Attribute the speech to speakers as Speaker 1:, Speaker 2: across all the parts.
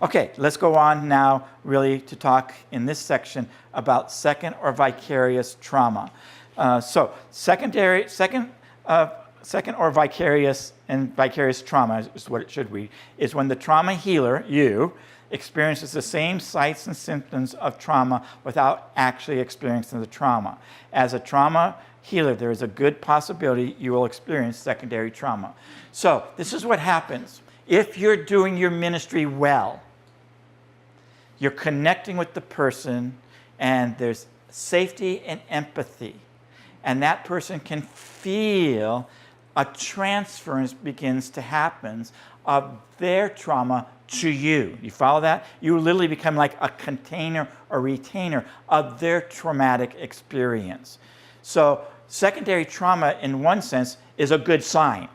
Speaker 1: Okay, let's go on now really to talk in this section about second or vicarious trauma. Second or vicarious and vicarious trauma is what it should read, is when the trauma healer, you, experiences the same sights and symptoms of trauma without actually experiencing the trauma. As a trauma healer, there is a good possibility you will experience secondary trauma. So this is what happens. If you're doing your ministry well, you're connecting with the person, and there's safety and empathy, and that person can feel a transference begins to happen of their trauma to you. You follow that? You literally become like a container or retainer of their traumatic experience. So secondary trauma, in one sense, is a good sign.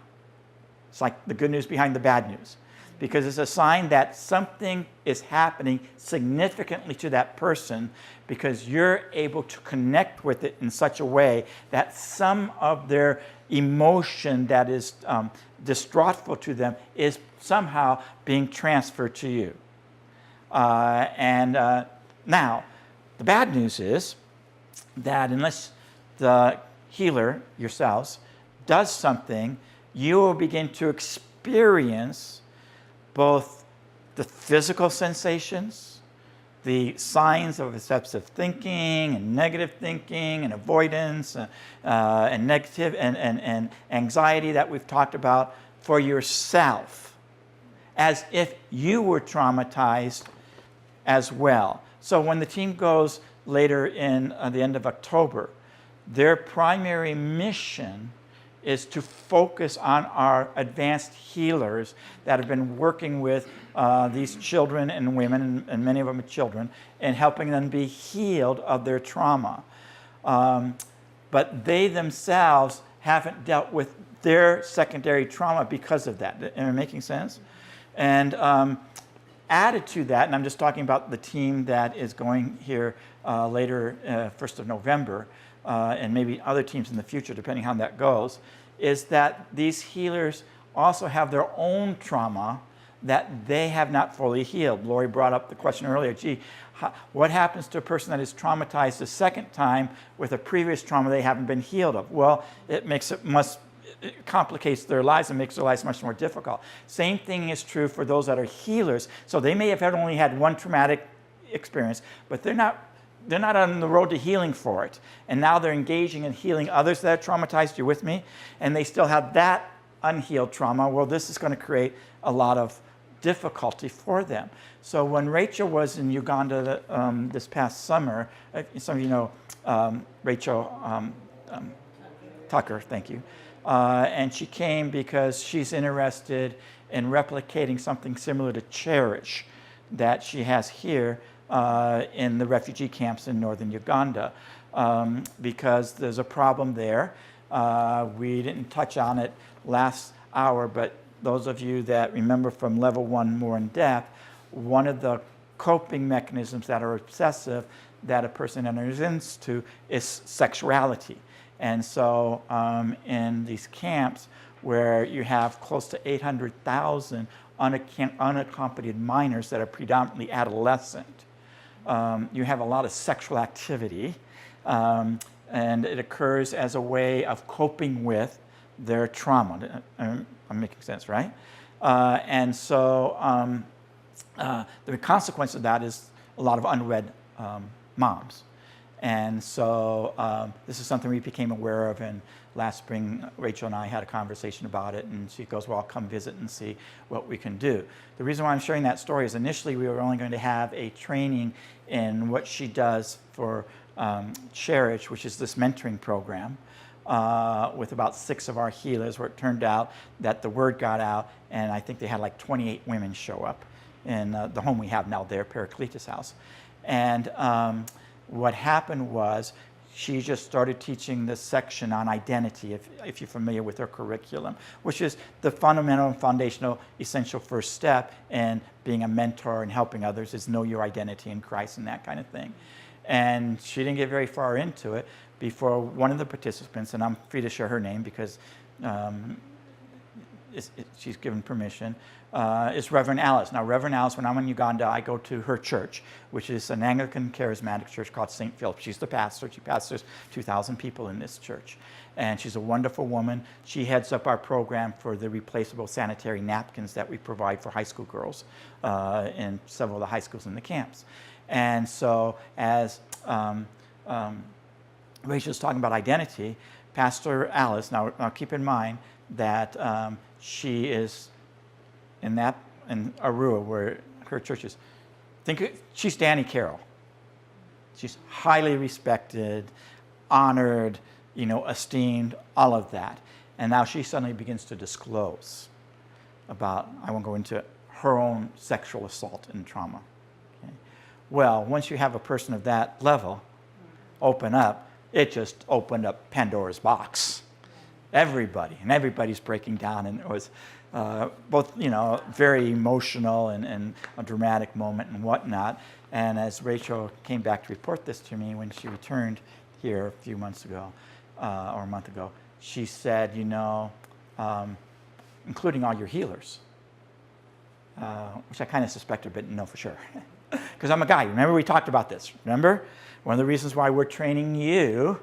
Speaker 1: It's like the good news behind the bad news, because it's a sign that something is happening significantly to that person, because you're able to connect with it in such a way that some of their emotion that is distraughtful to them is somehow being transferred to you. Now, the bad news is that unless the healer, yourselves, does something, you will begin to experience both the physical sensations, the signs of obsessive thinking and negative thinking and avoidance and negative and anxiety that we've talked about for yourself, as if you were traumatized as well. So when the team goes later in the end of October, their primary mission is to focus on our advanced healers that have been working with these children and women, and many of them are children, and helping them be healed of their trauma. But they themselves haven't dealt with their secondary trauma because of that. Am I making sense? And added to that, and I'm just talking about the team that is going here later, 1st of November, and maybe other teams in the future, depending how that goes, is that these healers also have their own trauma that they have not fully healed. Lori brought up the question earlier, what happens to a person that is traumatized a second time with a previous trauma they haven't been healed of? Well, it complicates their lives and makes their lives much more difficult. Same thing is true for those that are healers. So they may have only had one traumatic experience, but they're not on the road to healing for it. And now they're engaging in healing others that are traumatized. You with me? And they still have that unhealed trauma. Well, this is going to create a lot of difficulty for them. So when Rachel was in Uganda this past summer, some of you know Rachel Tucker, thank you. And she came because she's interested in replicating something similar to Cherish that she has here in the refugee camps in northern Uganda, because there's a problem there. We didn't touch on it last hour, but those of you that remember from level 1 more in depth, one of the coping mechanisms that are obsessive that a person enters into is sexuality. And so in these camps where you have close to 800,000 unaccompanied minors that are predominantly adolescent, you have a lot of sexual activity, and it occurs as a way of coping with their trauma. I'm making sense, right? And so the consequence of that is a lot of unwed moms. And so this is something we became aware of, and last spring Rachel and I had a conversation about it, and she goes, well, I'll come visit and see what we can do. The reason why I'm sharing that story is initially we were only going to have a training in what she does for Cherish, which is this mentoring program, with about 6 of our healers, where it turned out that the word got out, and I think they had like 28 women show up in the home we have now there, Parakletis house. And what happened was she just started teaching this section on identity, if you're familiar with her curriculum, which is the fundamental and foundational essential first step in being a mentor and helping others, is know your identity in Christ and that kind of thing. And she didn't get very far into it before one of the participants, and I'm free to share her name because she's given permission, is Reverend Alice. Now, Reverend Alice, when I'm in Uganda, I go to her church, which is an Anglican charismatic church called St. Philip. She's the pastor. She pastors 2,000 people in this church. And she's a wonderful woman. She heads up our program for the replaceable sanitary napkins that we provide for high school girls in several of the high schools in the camps. And so as Rachel's talking about identity, Pastor Alice, now keep in mind that she is in Arua, where her church is. She's Danny Carroll. She's highly respected, honored, esteemed, all of that. And now she suddenly begins to disclose about, I won't go into her own sexual assault and trauma. Okay? Well, once you have a person of that level open up, it just opened up Pandora's box. Everybody's breaking down, and it was both, very emotional and a dramatic moment and whatnot. And as Rachel came back to report this to me when she returned here a few months ago, or a month ago, she said, including all your healers, which I kind of suspected but didn't know for sure. Because I'm a guy. Remember we talked about this, remember? One of the reasons why we're training you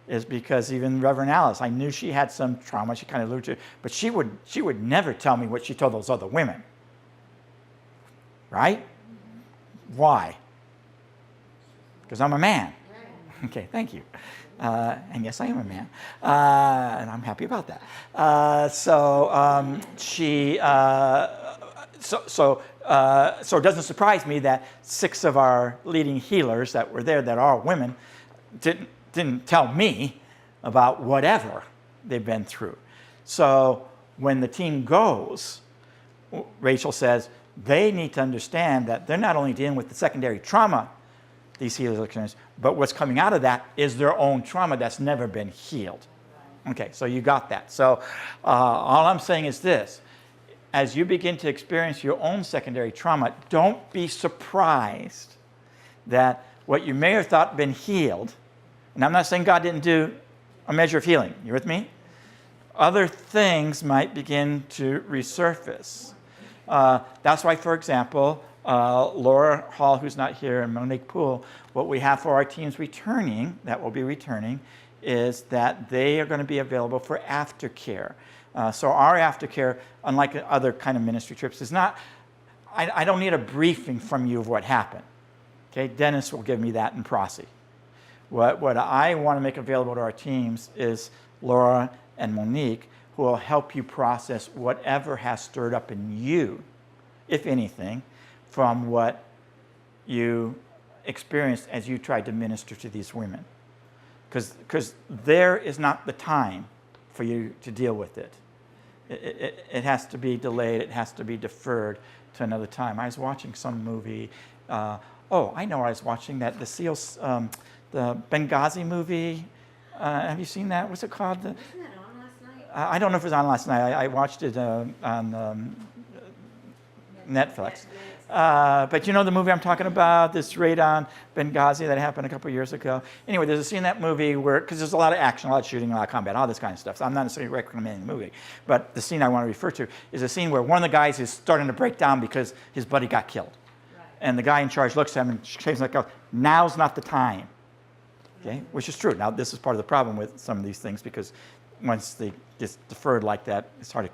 Speaker 1: is because even Reverend Alice, I knew she had some trauma, she kind of alluded to it, but she would never tell me what she told those other women. Right? Why? Because I'm a man. Okay, thank you. And yes, I am a man. And I'm happy about that. So it doesn't surprise me that 6 of our leading healers that were there that are women didn't tell me about whatever they've been through. So when the team goes, Rachel says they need to understand that they're not only dealing with the secondary trauma these healers experience, but what's coming out of that is their own trauma that's never been healed. Okay, so you got that. So all I'm saying is this. As you begin to experience your own secondary trauma, don't be surprised that what you may have thought been healed, and I'm not saying God didn't do a measure of healing. You with me? Other things might begin to resurface. That's why, for example, Laura Hall, who's not here, and Monique Poole, what we have for our teams returning, that will be returning, is that they are going to be available for aftercare. So our aftercare, unlike other kind of ministry trips, is not, I don't need a briefing from you of what happened. Okay, Dennis will give me that in Prosy. What I want to make available to our teams is Laura and Monique, who will help you process whatever has stirred up in you, if anything, from what you experienced as you tried to minister to these women. Because there is not the time for you to deal with it. It has to be delayed. It has to be deferred to another time. I was watching some movie. I know I was watching that, the SEALs, the Benghazi movie. Have you seen that? What's it called?
Speaker 2: Wasn't that on last night?
Speaker 1: I don't know if it was on last night. I watched it on Netflix. But you know the movie I'm talking about, this raid on Benghazi that happened a couple of years ago? Anyway, there's a scene in that movie where, because there's a lot of action, a lot of shooting, a lot of combat, all this kind of stuff. So I'm not necessarily recommending the movie. But the scene I want to refer to is a scene where one of the guys is starting to break down because his buddy got killed. Right. And the guy in charge looks at him and shakes like, now's not the time. Okay, which is true. Now, this is part of the problem with some of these things, because once they get deferred like that, it's hard to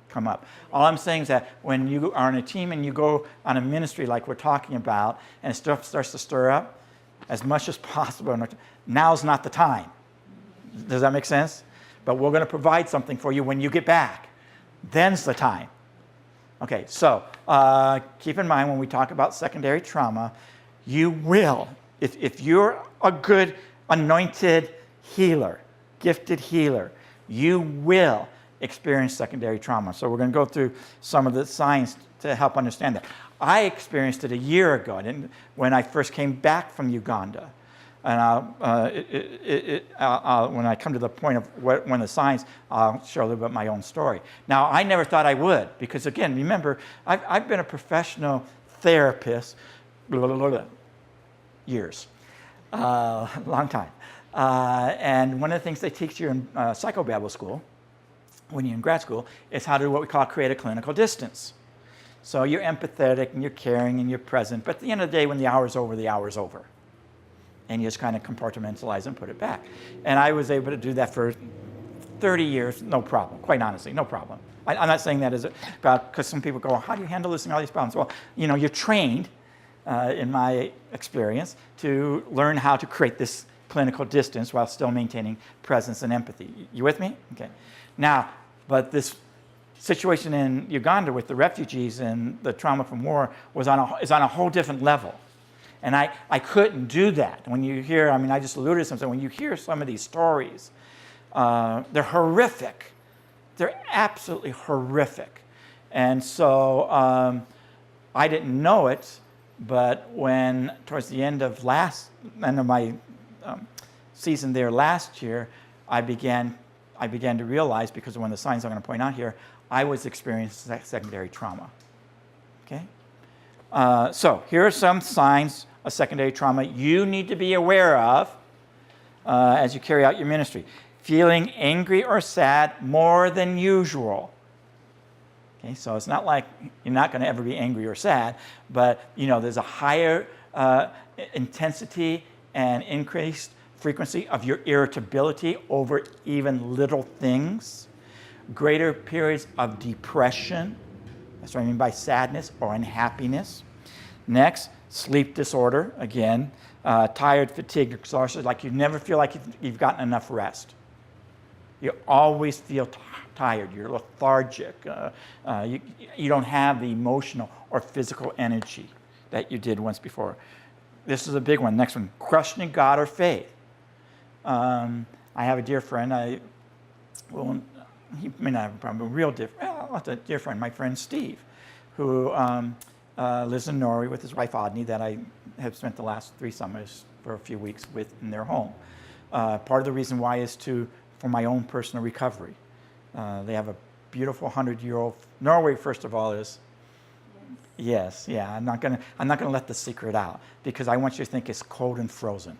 Speaker 1: come up. All I'm saying is that when you are on a team and you go on a ministry like we're talking about, and stuff starts to stir up, as much as possible, now's not the time. Does that make sense? But we're going to provide something for you when you get back. Then's the time. Okay, so keep in mind when we talk about secondary trauma, you will, if you're a good anointed healer, gifted healer, you will experience secondary trauma. So we're going to go through some of the signs to help understand that. I experienced it a year ago when I first came back from Uganda. And when I come to the point of one of the signs, I'll share a little bit of my own story. Now, I never thought I would, because again, remember, I've been a professional therapist, years, long time. And one of the things they teach you in psychobabble school when you're in grad school, is how to do what we call create a clinical distance. So you're empathetic and you're caring and you're present, but at the end of the day, when the hour's over, the hour's over. And you just kind of compartmentalize and put it back. And I was able to do that for 30 years, no problem, quite honestly, no problem. I'm not saying that as about, because some people go, how do you handle this and all these problems? Well, you're trained, in my experience, to learn how to create this clinical distance while still maintaining presence and empathy. You with me? Okay. Now, but this situation in Uganda with the refugees and the trauma from war is on a whole different level. And I couldn't do that. When you hear, I just alluded to something, when you hear some of these stories, they're horrific. They're absolutely horrific. And so I didn't know it, but when towards the end of my season there last year, I began to realize, because of one of the signs I'm going to point out here, I was experiencing secondary trauma. Okay? So here are some signs of secondary trauma you need to be aware of as you carry out your ministry. Feeling angry or sad more than usual. Okay, so it's not like you're not going to ever be angry or sad, but there's a higher intensity and increased frequency of your irritability over even little things. Greater periods of depression. That's what I mean by sadness or unhappiness. Next, sleep disorder. Again, tired, fatigued, exhausted, like you never feel like you've gotten enough rest. You always feel tired. You're lethargic. You don't have the emotional or physical energy that you did once before. This is a big one. Next one, questioning God or faith. I have a dear friend. He may not have a problem, but a real dear friend, my friend Steve, who lives in Norway with his wife Odney, that I have spent the last 3 summers for a few weeks with in their home. Part of the reason why is for my own personal recovery. They have a beautiful 100-year-old. Norway, first of all, is yes, yeah. I'm not gonna let the secret out, because I want you to think it's cold and frozen.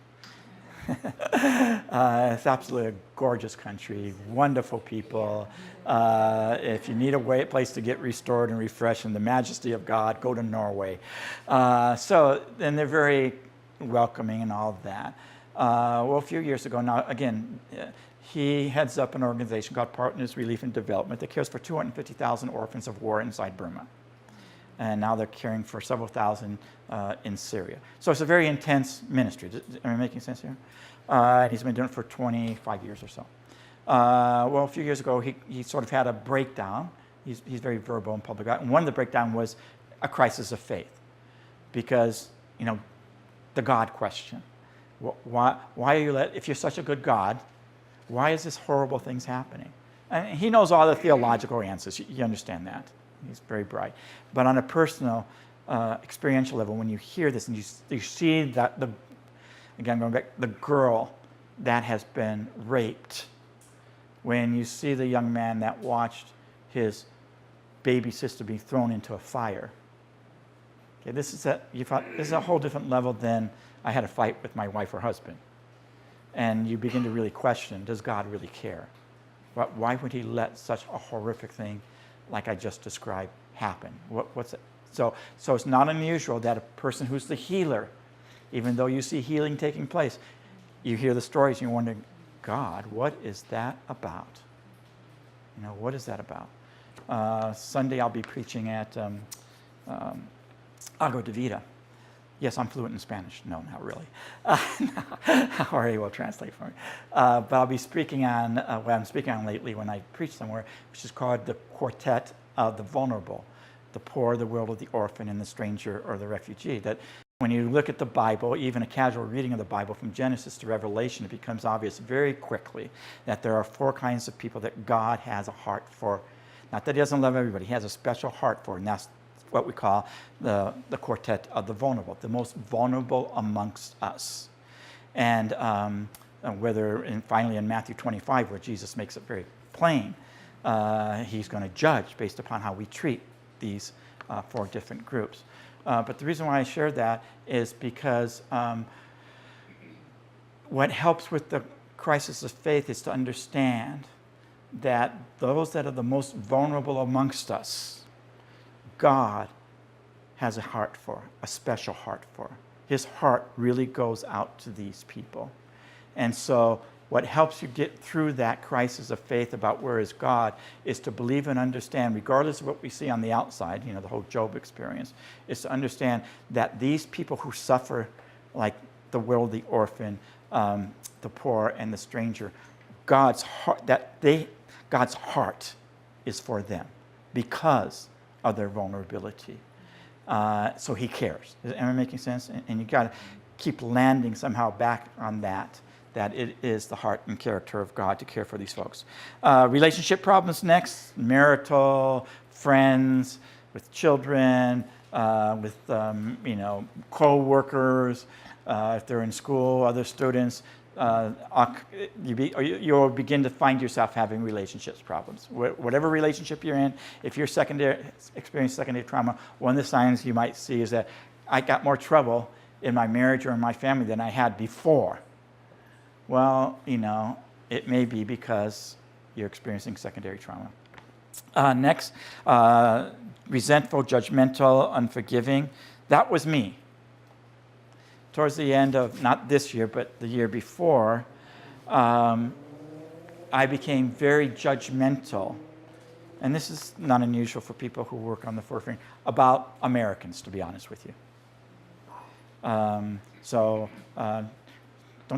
Speaker 1: It's absolutely a gorgeous country, wonderful people. If you need a place to get restored and refreshed in the majesty of God, go to Norway. And they're very welcoming and all of that. Well, a few years ago now, again, he heads up an organization called Partners Relief and Development that cares for 250,000 orphans of war inside Burma. And now they're caring for several thousand in Syria. So it's a very intense ministry. Am I making sense here? And he's been doing it for 25 years or so. Well, a few years ago, he sort of had a breakdown. He's very verbal in public. And one of the breakdown was a crisis of faith. Because, the God question. Why are you if you're such a good God, why is this horrible things happening? And he knows all the theological answers. You understand that. He's very bright. But on a personal, experiential level, when you hear this and you see that, again, going back, the girl that has been raped, when you see the young man that watched his baby sister be thrown into a fire, okay, this is a whole different level than I had a fight with my wife or husband. And you begin to really question, does God really care? Why would he let such a horrific thing like I just described happen? What's it? So it's not unusual that a person who's the healer, even though you see healing taking place, you hear the stories and you wonder, God, what is that about? What is that about? Sunday I'll be preaching at Agua de Vida. Yes, I'm fluent in Spanish. No, not really. Jorge will translate for me. But I'll be speaking on what I'm speaking on lately when I preach somewhere, which is called the Quartet of the Vulnerable, the poor, the widow, the orphan, and the stranger or the refugee. That when you look at the Bible, even a casual reading of the Bible from Genesis to Revelation, it becomes obvious very quickly that there are 4 kinds of people that God has a heart for. Not that he doesn't love everybody. He has a special heart for, and that's what we call the quartet of the vulnerable, the most vulnerable amongst us. And finally in Matthew 25, where Jesus makes it very plain, he's going to judge based upon how we treat these 4 different groups. But the reason why I shared that is because what helps with the crisis of faith is to understand that those that are the most vulnerable amongst us, God has a heart for, a special heart for. His heart really goes out to these people. And so what helps you get through that crisis of faith about where is God is to believe and understand, regardless of what we see on the outside, the whole Job experience, is to understand that these people who suffer, like the widow, the orphan, the poor, and the stranger, God's heart is for them because of their vulnerability. So he cares. Am I making sense? And you got to keep landing somehow back on that it is the heart and character of God to care for these folks. Relationship problems next, marital, friends, with children, with co-workers, if they're in school, other students. You'll begin to find yourself having relationships problems. Whatever relationship you're in, if you're experiencing secondary trauma, one of the signs you might see is that I got more trouble in my marriage or in my family than I had before. Well, it may be because you're experiencing secondary trauma. Next, resentful, judgmental, unforgiving. That was me. Towards the end of, not this year, but the year before, I became very judgmental. And this is not unusual for people who work on the forefront, about Americans, to be honest with you. Don't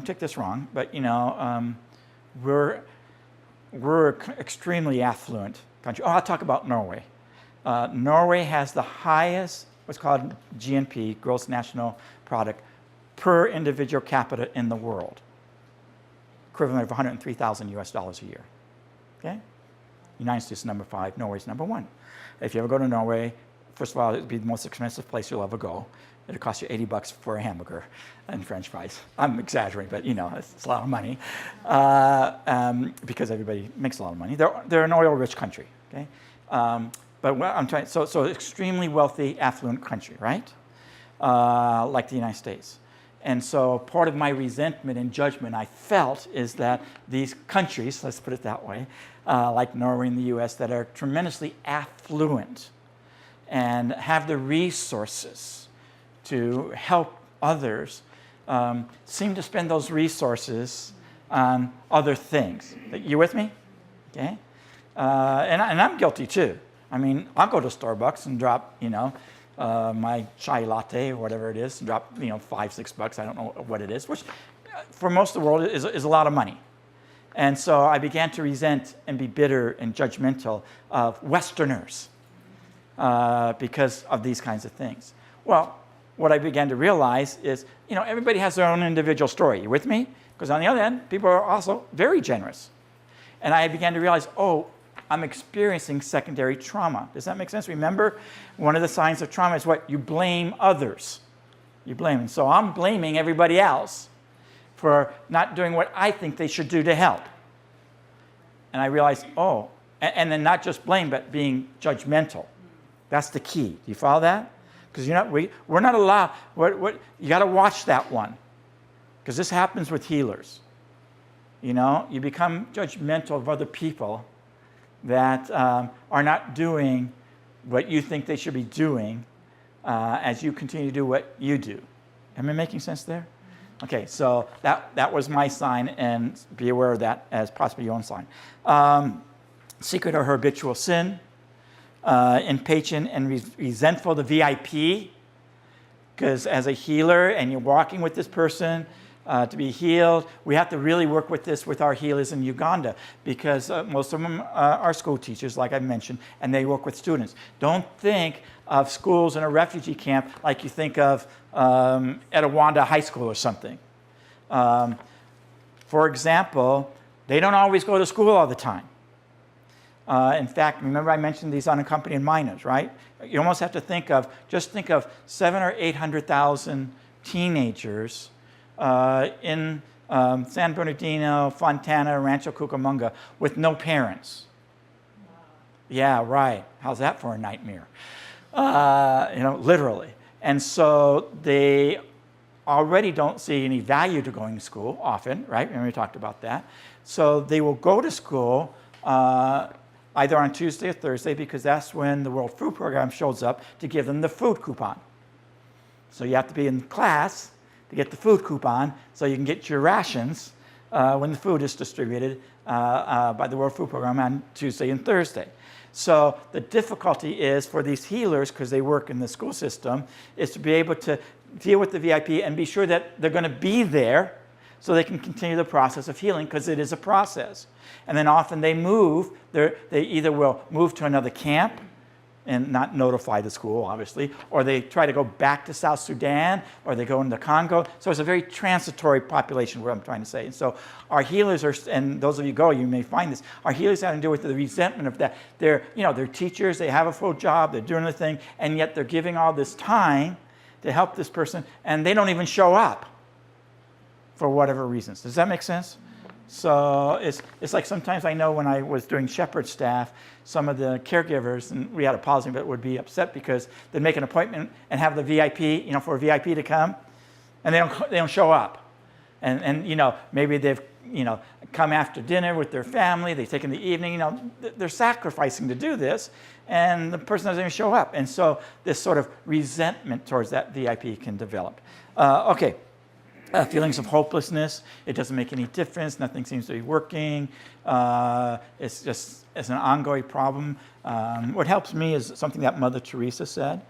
Speaker 1: take this wrong, but we're extremely affluent country. I'll talk about Norway. Norway has the highest, what's called GNP, gross national product, per individual capita in the world, equivalent of $103,000 US a year. Okay, United States is number 5, Norway's number 1. If you ever go to Norway, first of all, it'd be the most expensive place you'll ever go. It'll cost you $80 for a hamburger and French fries. I'm exaggerating, but it's a lot of money because everybody makes a lot of money. They're an oil-rich country, okay? But what I'm trying, so extremely wealthy, affluent country, right? Like the United States. And so part of my resentment and judgment I felt is that these countries, let's put it that way, like Norway and the US, that are tremendously affluent and have the resources to help others, seem to spend those resources on other things. You with me? Okay. And I'm guilty too. I mean, I'll go to Starbucks and drop, my chai latte or whatever it is, and drop, $5-6. I don't know what it is, which for most of the world is a lot of money. And so I began to resent and be bitter and judgmental of Westerners because of these kinds of things. Well, what I began to realize is, everybody has their own individual story. You with me? Because on the other end, people are also very generous. And I began to realize, I'm experiencing secondary trauma. Does that make sense? Remember, one of the signs of trauma is what? You blame others. You blame. And so I'm blaming everybody else for not doing what I think they should do to help. And I realized, and then not just blame, but being judgmental. That's the key. Do you follow that? Because we're not allowed, you got to watch that one. Because this happens with healers. You become judgmental of other people that are not doing what you think they should be doing as you continue to do what you do. Am I making sense there? Okay, so that was my sign, and be aware of that as possibly your own sign. Secret or habitual sin. Impatient and resentful, the VIP, because as a healer and you're walking with this person to be healed, we have to really work with this with our healers in Uganda, because most of them are school teachers, like I mentioned, and they work with students. Don't think of schools in a refugee camp like you think of at Rwanda High School or something. For example, they don't always go to school all the time. In fact, remember I mentioned these unaccompanied minors, right? You almost have to think of 700,000 or 800,000 teenagers in San Bernardino, Fontana, Rancho Cucamonga with no parents. Wow. Yeah, right. How's that for a nightmare? Literally. And so they already don't see any value to going to school often, right? Remember we talked about that. So they will go to school either on Tuesday or Thursday, because that's when the World Food Program shows up to give them the food coupon. So you have to be in class to get the food coupon so you can get your rations when the food is distributed by the World Food Program on Tuesday and Thursday. So the difficulty is for these healers, because they work in the school system, is to be able to deal with the VIP and be sure that they're going to be there so they can continue the process of healing, because it is a process. And then often they move. They either will move to another camp and not notify the school, obviously, or they try to go back to South Sudan, or they go into Congo. So it's a very transitory population, what I'm trying to say. And so our healers are, and those of you go, you may find this, our healers have to do with the resentment of that. They're teachers, they have a full job, they're doing the thing, and yet they're giving all this time to help this person, and they don't even show up for whatever reasons. Does that make sense? So it's like sometimes I know when I was doing shepherd staff, some of the caregivers, and we had a policy, but would be upset because they'd make an appointment and have the VIP, for a VIP to come, and they don't show up. And maybe they've, come after dinner with their family, they take in the evening, they're sacrificing to do this, and the person doesn't even show up. And so this sort of resentment towards that VIP can develop. Okay. Feelings of hopelessness. It doesn't make any difference. Nothing seems to be working. It's an ongoing problem. What helps me is something that Mother Teresa said,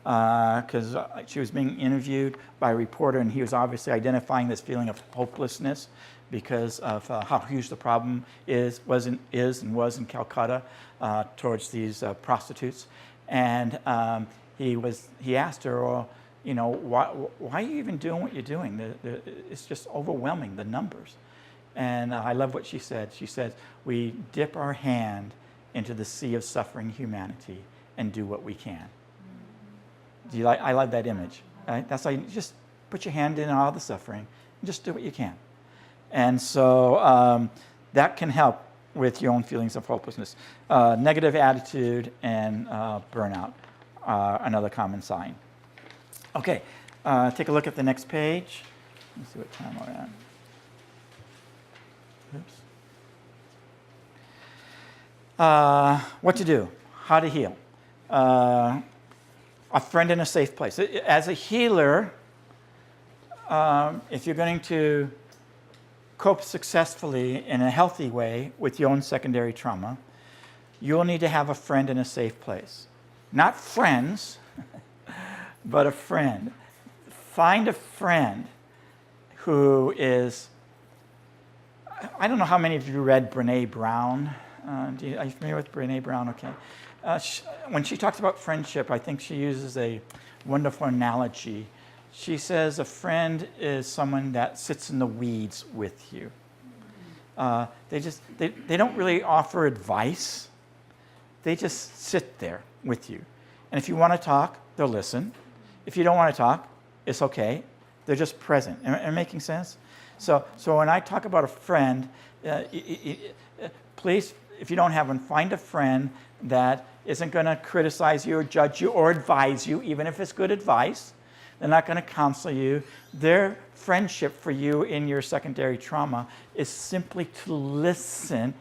Speaker 1: because she was being interviewed by a reporter, and he was obviously identifying this feeling of hopelessness because of how huge the problem was in Calcutta towards these prostitutes. And he asked her, well, why are you even doing what you're doing? It's just overwhelming, the numbers. And I love what she said. She said, we dip our hand into the sea of suffering humanity and do what we can. I love that image. Right? That's like, just put your hand in all the suffering and just do what you can. And so that can help with your own feelings of hopelessness. Negative attitude and burnout are another common sign. Okay, take a look at the next page. Let's see what time we're at. Oops. What to do, how to heal. A friend in a safe place. As a healer, if you're going to cope successfully in a healthy way with your own secondary trauma, you'll need to have a friend in a safe place. Not friends, but a friend. Find a friend who is, I don't know how many of you read Brené Brown. Are you familiar with Brené Brown? Okay. When she talks about friendship, I think she uses a wonderful analogy. She says a friend is someone that sits in the weeds with you. They don't really offer advice. They just sit there with you. And if you want to talk, they'll listen. If you don't want to talk, it's okay. They're just present. Am I making sense? So when I talk about a friend, please, if you don't have one, find a friend that isn't going to criticize you or judge you or advise you, even if it's good advice. They're not going to counsel you. Their friendship for you in your secondary trauma is simply to listen,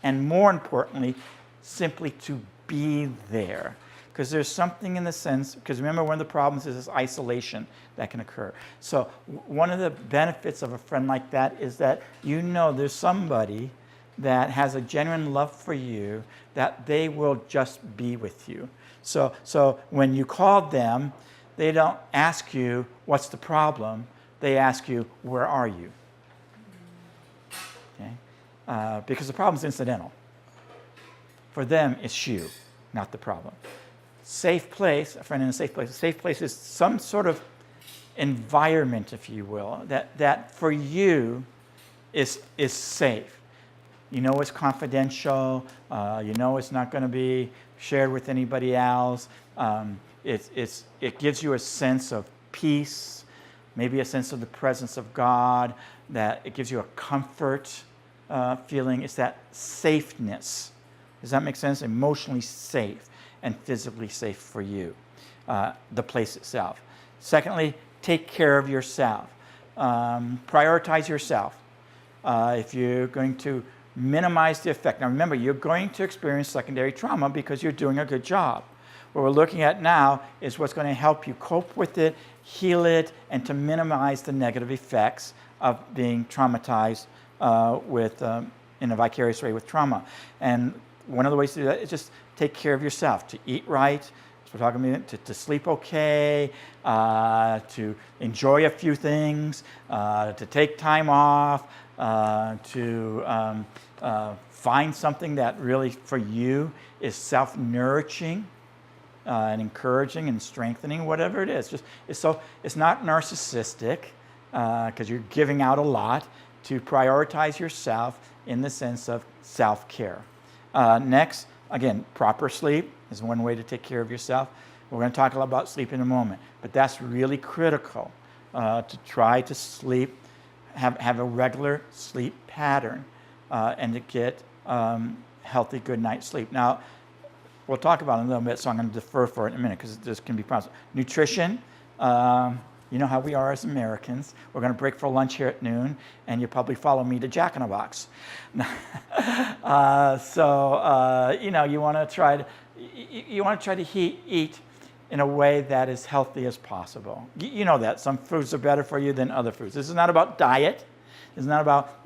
Speaker 1: and more importantly, simply to be there. Because there's something in the sense, because remember, one of the problems is this isolation that can occur. So one of the benefits of a friend like that is that there's somebody that has a genuine love for you, that they will just be with you. So when you call them, they don't ask you, what's the problem? They ask you, where are you? Okay? Because the problem's incidental. For them, it's you, not the problem. Safe place, a friend in a safe place. A safe place is some sort of environment, if you will, that for you is safe. It's confidential. It's not going to be shared with anybody else. It gives you a sense of peace, maybe a sense of the presence of God, that it gives you a comfort feeling. It's that safeness. Does that make sense? Emotionally safe and physically safe for you, the place itself. Secondly, take care of yourself. Prioritize yourself. If you're going to minimize the effect. Now remember, you're going to experience secondary trauma because you're doing a good job. What we're looking at now is what's going to help you cope with it, heal it, and to minimize the negative effects of being traumatized in a vicarious way with trauma. And one of the ways to do that is just take care of yourself, to eat right, so we're talking about to sleep okay, to enjoy a few things, to take time off, to find something that really for you is self-nourishing and encouraging and strengthening, whatever it is. It's not narcissistic because you're giving out a lot, to prioritize yourself in the sense of self-care. Next, again, proper sleep is one way to take care of yourself. We're going to talk a lot about sleep in a moment, but that's really critical to try to sleep, have a regular sleep pattern, and to get healthy, good night's sleep. Now, we'll talk about it in a little bit, so I'm going to defer for it in a minute because this can be possible. Nutrition. You know how we are as Americans. We're going to break for lunch here at noon, and you'll probably follow me to Jack in the Box. You want to try to eat in a way that is healthy as possible. You know that some foods are better for you than other foods. This is not about diet. It's not about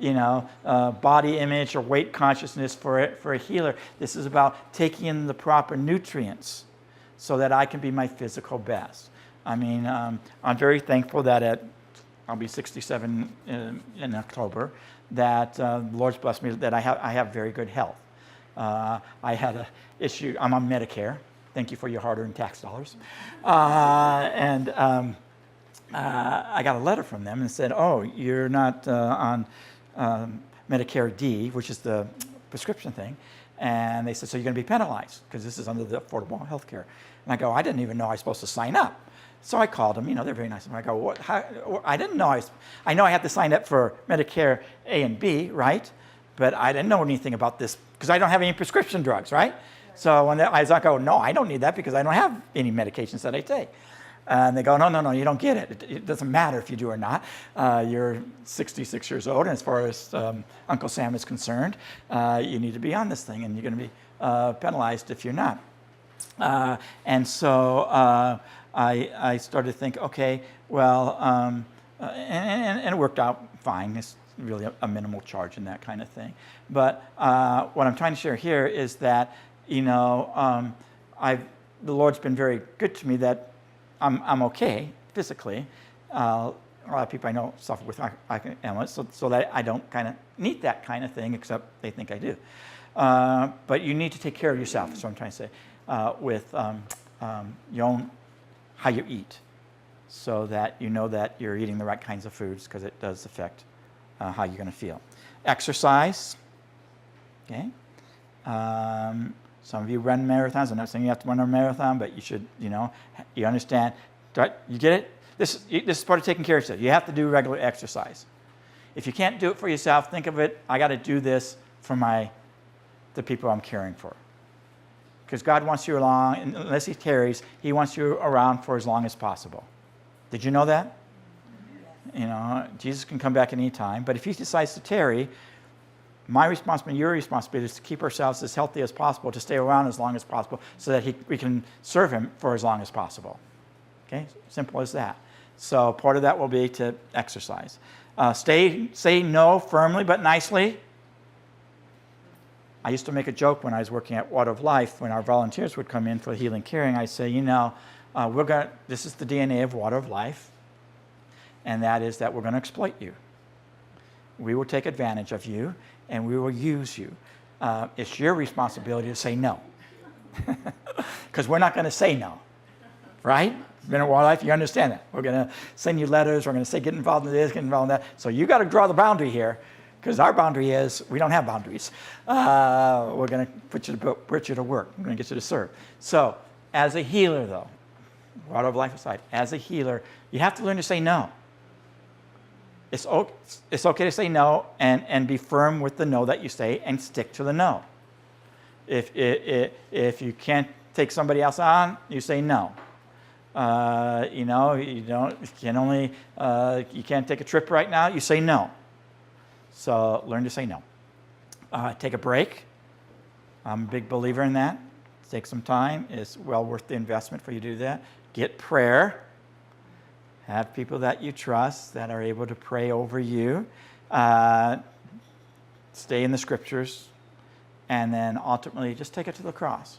Speaker 1: body image or weight consciousness for a healer. This is about taking in the proper nutrients so that I can be my physical best. I mean, I'm very thankful that I'll be 67 in October, that the Lord's blessed me that I have very good health. I had an issue. I'm on Medicare. Thank you for your hard-earned tax dollars. I got a letter from them and said, "Oh, you're not on Medicare D, which is the prescription thing." And they said, "So you're going to be penalized because this is under the Affordable Health Care." And I go, "I didn't even know I was supposed to sign up." So I called them. They're very nice. And I go, "What? I didn't know I know I had to sign up for Medicare A and B, right? But I didn't know anything about this because I don't have any prescription drugs, right?" So when I go, "No, I don't need that because I don't have any medications that I take." And they go, no, you don't get it. It doesn't matter if you do or not. You're 66 years old, and as far as Uncle Sam is concerned, you need to be on this thing, and you're going to be penalized if you're not. And so I started to think, okay, well, and it worked out fine. It's really a minimal charge and that kind of thing. But what I'm trying to share here is that, the Lord's been very good to me, that I'm okay physically. A lot of people I know suffer with MS, so that I don't kind of need that kind of thing, except they think I do. But you need to take care of yourself, is what I'm trying to say, with your own, how you eat, so that you know that you're eating the right kinds of foods, because it does affect how you're going to feel. Exercise, okay? Some of you run marathons. I'm not saying you have to run a marathon, but you should, you understand. You get it? This is part of taking care of yourself. You have to do regular exercise. If you can't do it for yourself, think of it, I got to do this for the people I'm caring for. Because God wants you along, unless He tarries, He wants you around for as long as possible. Did you know that? Jesus can come back at any time, but if He decides to tarry, my responsibility, your responsibility is to keep ourselves as healthy as possible, to stay around as long as possible, so that we can serve Him for as long as possible. Okay? Simple as that. So part of that will be to exercise. Say no firmly but nicely. I used to make a joke when I was working at Water of Life, when our volunteers would come in for healing caring. I'd say, this is the DNA of Water of Life, and that is that we're going to exploit you. We will take advantage of you, and we will use you. It's your responsibility to say no. Because we're not going to say no, right? Been at Water Life, you understand that. We're going to send you letters. We're going to say, get involved in this, get involved in that. So you got to draw the boundary here, because our boundary is we don't have boundaries. We're going to put you to work. We're going to get you to serve. So as a healer, though, Water of Life aside, as a healer, you have to learn to say no. It's okay to say no and be firm with the no that you say and stick to the no. If you can't take somebody else on, you say no. You can't take a trip right now, you say no. So learn to say no. Take a break. I'm a big believer in that. Take some time. It's well worth the investment for you to do that. Get prayer. Have people that you trust that are able to pray over you. Stay in the scriptures. And then ultimately just take it to the cross.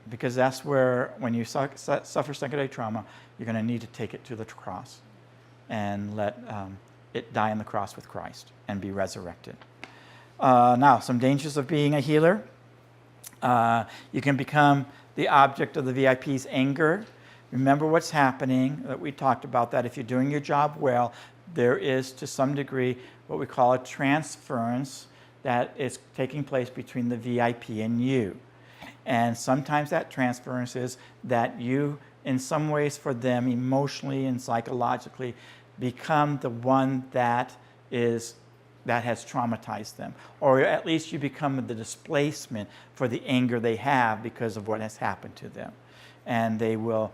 Speaker 1: Because that's where, when you suffer secondary trauma, you're going to need to take it to the cross and let it die on the cross with Christ and be resurrected. Now, some dangers of being a healer. You can become the object of the VIP's anger. Remember what's happening, that we talked about that. If you're doing your job well, there is to some degree what we call a transference that is taking place between the VIP and you. And sometimes that transference is that you, in some ways for them, emotionally and psychologically, become the one that has traumatized them. Or at least you become the displacement for the anger they have because of what has happened to them. And they will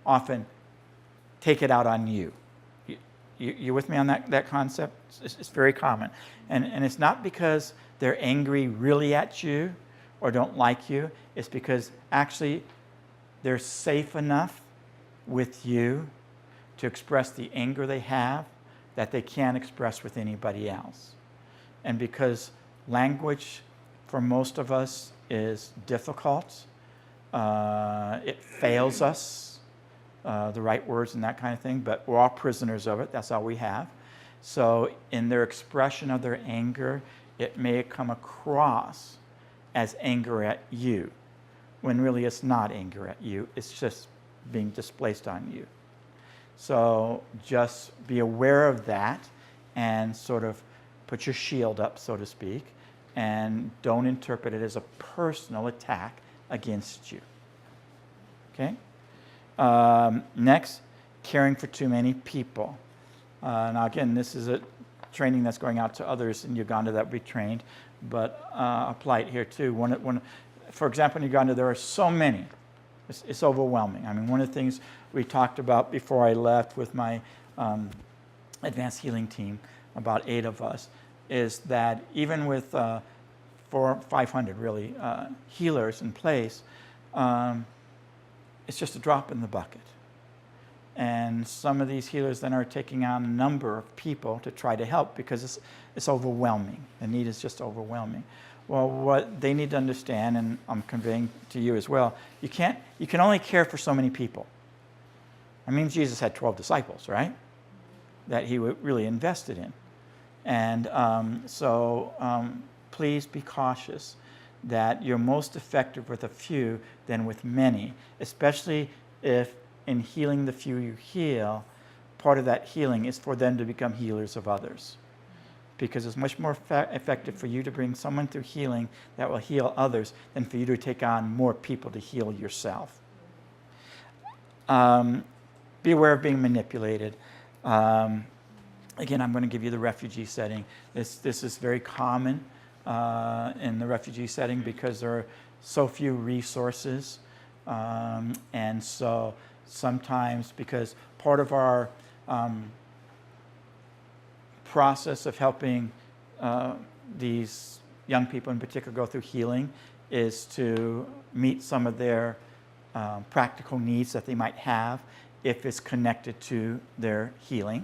Speaker 1: often take it out on you. You with me on that concept? It's very common. And it's not because they're angry really at you or don't like you. It's because actually they're safe enough with you to express the anger they have that they can't express with anybody else. And because language for most of us is difficult, it fails us, the right words and that kind of thing, but we're all prisoners of it. That's all we have. So in their expression of their anger, it may come across as anger at you, when really it's not anger at you. It's just being displaced on you. So just be aware of that and sort of put your shield up, so to speak, and don't interpret it as a personal attack against you. Okay? Next, caring for too many people. Now again, this is a training that's going out to others in Uganda that we trained, but apply it here too. For example, in Uganda, there are so many. It's overwhelming. I mean, one of the things we talked about before I left with my advanced healing team, about 8 of us, is that even with 400 or 500 really healers in place, it's just a drop in the bucket. And some of these healers then are taking on a number of people to try to help because it's overwhelming. The need is just overwhelming. Well, what they need to understand, and I'm conveying to you as well, you can only care for so many people. I mean, Jesus had 12 disciples, right? That he really invested in. And please be cautious that you're most effective with a few than with many, especially if in healing the few you heal, part of that healing is for them to become healers of others. Because it's much more effective for you to bring someone through healing that will heal others than for you to take on more people to heal yourself. Be aware of being manipulated. Again, I'm going to give you the refugee setting. This is very common in the refugee setting because there are so few resources. And so sometimes, because part of our process of helping these young people in particular go through healing is to meet some of their practical needs that they might have if it's connected to their healing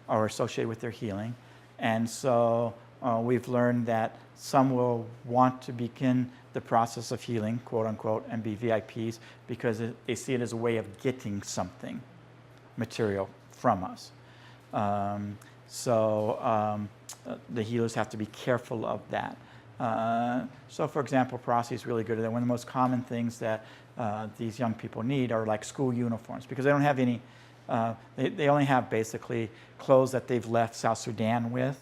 Speaker 1: or associated with their healing. And so we've learned that some will want to begin the process of healing, quote unquote, and be VIPs because they see it as a way of getting something material from us. So the healers have to be careful of that. So for example, Prosy is really good at that. One of the most common things that these young people need are like school uniforms because they don't have any, they only have basically clothes that they've left South Sudan with.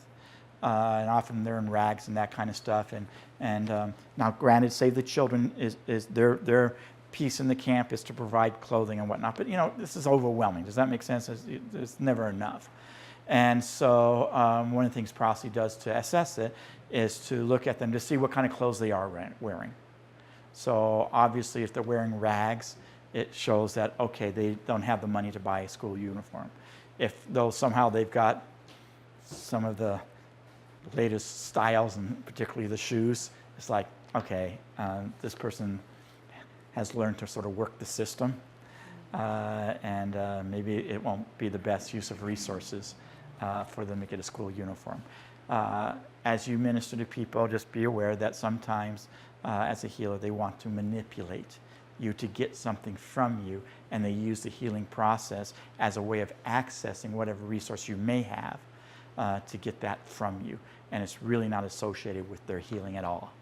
Speaker 1: And often they're in rags and that kind of stuff. And now granted, Save the Children is their piece in the camp is to provide clothing and whatnot. But you know, this is overwhelming. Does that make sense? It's never enough. And so one of the things Prosy does to assess it is to look at them to see what kind of clothes they are wearing. So obviously if they're wearing rags, it shows that, okay, they don't have the money to buy a school uniform. If though somehow they've got some of the latest styles, and particularly the shoes. It's like, okay, this person has learned to sort of work the system, and maybe it won't be the best use of resources for them to get a school uniform. As you minister to people, just be aware that sometimes as a healer, they want to manipulate you to get something from you, and they use the healing process as a way of accessing whatever resource you may have to get that from you. And it's really not associated with their healing at all.